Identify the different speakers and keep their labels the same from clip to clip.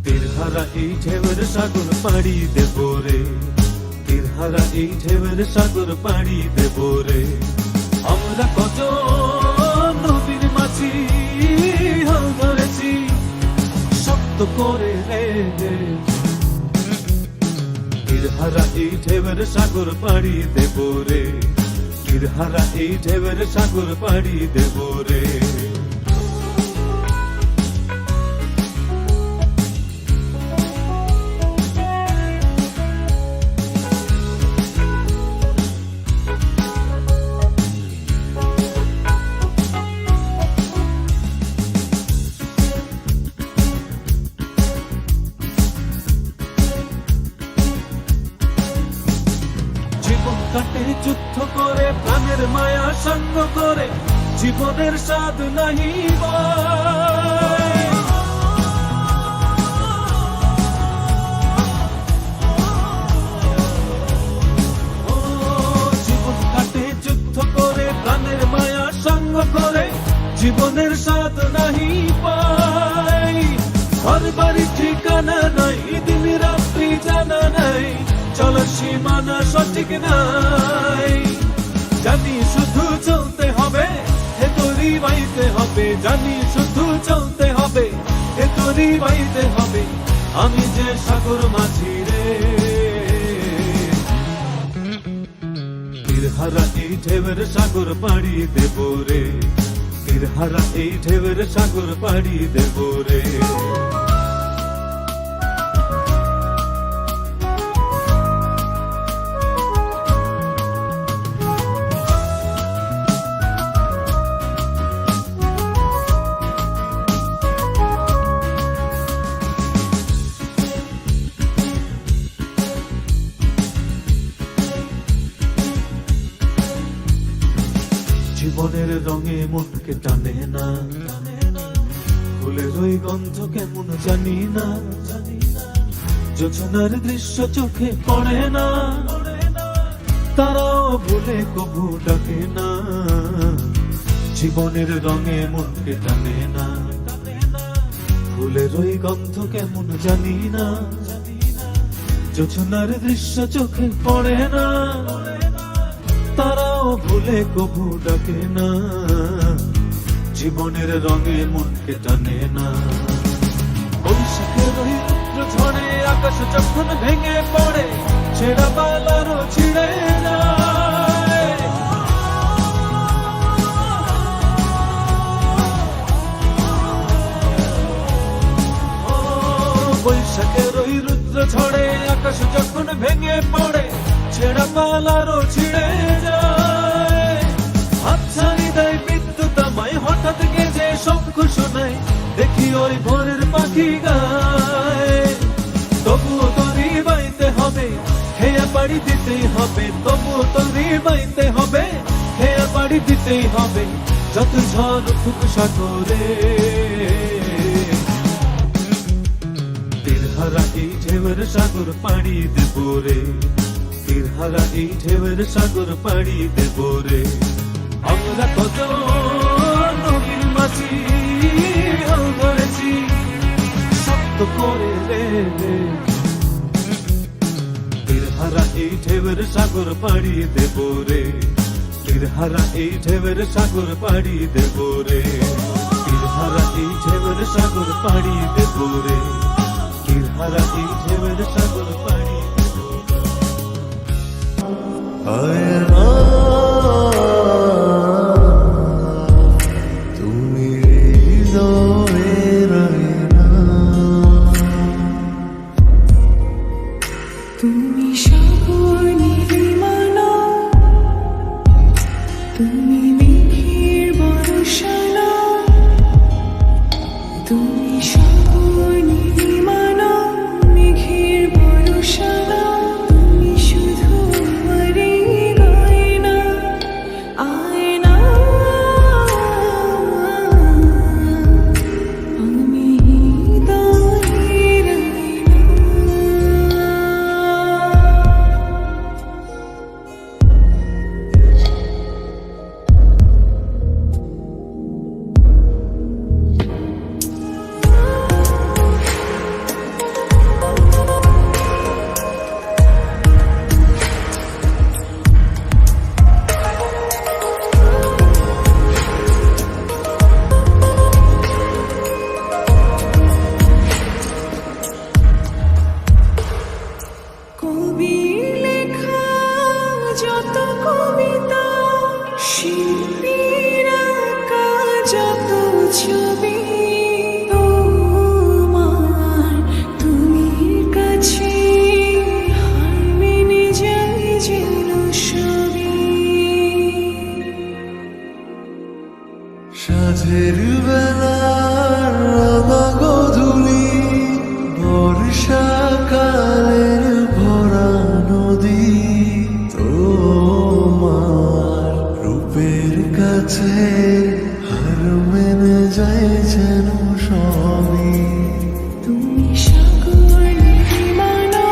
Speaker 1: তীরহারা এই ঢেউয়ের সাগর পাড়ি দেব রে, তীরহারা এই ঢেউয়ের সাগর পাড়ি দেব রে। আমরা কত নবীর মাঝি হাল ধরেছি শক্ত করে রে, তীরহারা এই ঢেউয়ের সাগর পাড়ি দেব রে, তীরহারা এই ঢেউয়ের সাগর পাড়ি দেব রে। কাটে যুদ্ধ করে প্রাণের মায়া সঙ্গ করে জীবনের স্বাদ নাহি জীবন কাটে যুদ্ধ করে প্রাণের মায়া সঙ্গ করে জীবনের স্বাদ নাহি পাই। ঘর বাড়ি ঠিকানা নাই, দিন রাত্রি জানা নাই, চলো সীমানা সঠিক নাই। জানি শুধু চলতে হবে, এ তোরই বাইতে হবে, জানি শুধু চলতে হবে, এ তোরই বাইতে হবে। আমি যে সাগর মাঝি রে, তীরহারা এই ঢেউয়ের সাগর পাড়ি দেব রে, তীরহারা এই ঢেউয়ের সাগর পাড়ি দেব রে। জীবনের রঙে মনকে টানে না, ফুলের ওই গন্ধ কেমন জানি না, যোজনার দৃশ্য চোখে পড়ে না, তারাও ভুলে কবু ডাকে না। জীবনের রঙে মনকে টানে না, ফুলের ওই গন্ধ কেমন জানি না, যোজনার দৃশ্য চোখে পড়ে না, তারাও ভুলে কবু ডাকে না। জীবনের রঙে মনকে টানে না। বৈশাখের ওই রুদ্র ঝড়ে আকাশ যখন ভেঙে পড়ে ছেঁড়া পালারও ছিঁড়ে যায়। বৈশাখের ওই রুদ্র ঝড়ে আকাশ যখন ভেঙে পড়ে ছেঁড়া পালারও ছিঁড়ে যায়। হাতছানি দেয় বিদ্যুৎ আমায়, হঠাৎ গেজে শঙ্খ শোনায়, দেখি ওই ভোরের পাখি গায়। তবুও তোরই বাইতে হবে, হেয়া পাড়ি দিতেই হবে, তবুও তোরই বাইতে হবে, হেয়া পাড়ি দিতেই হবে, যত ঝড় উঠুক সাগরে। তীরহারা এই ঢেউয়ের সাগর পাড়ি দেব রে, তীরহারা এই ঢেউয়ের সাগর পাড়ি দেব রে। আমরা কত নবীর মাঝি হাল ধরেছি শক্ত করে রে, তীরহারা এই ঢেউয়ের সাগর পাড়ি দেব রে, তীরহারা এই ঢেউয়ের সাগর পাড়ি দেব রে, তীরহারা এই ঢেউয়ের সাগর পাড়ি দেব রে, তীরহারা এই ঢেউয়ের সাগর পাড়ি দেব রে।
Speaker 2: তুমি সাগর নীলিমালা, তুমি মেঘের বর্ষালা, তুমি সাগর নীলিমালা, মেঘের বর্ষালা, তুমি শুধু আমারই গয়না, আয়না। আমি হৃদয়ের আয়না।
Speaker 3: রাতের বেলার রাঙা গধূলি, বর্ষাকালের ভরা নদী, তোমার রূপের কাছে হার মেনে যায় যেন সবই।
Speaker 2: তুমি সাগর নির্মাণা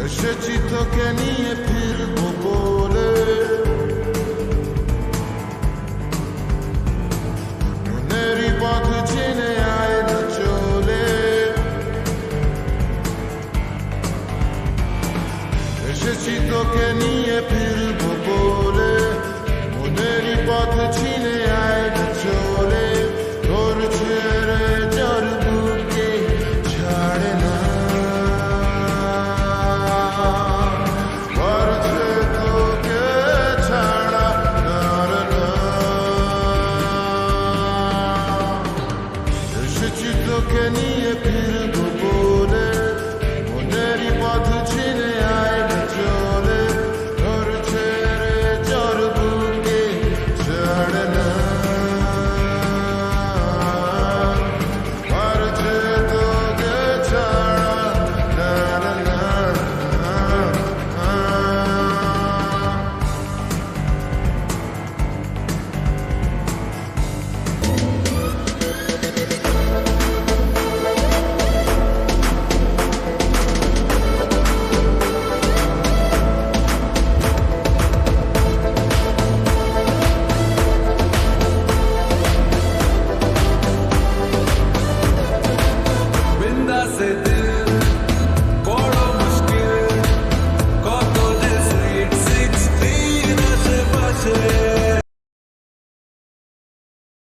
Speaker 3: এসেছি তোকে নিয়ে ফিরবো বলে, মনেরই পথ চিনে আয় না চলে। এসেছি তোকে নিয়ে ফিরবো বলে, মনেরই পথ চিনে আয়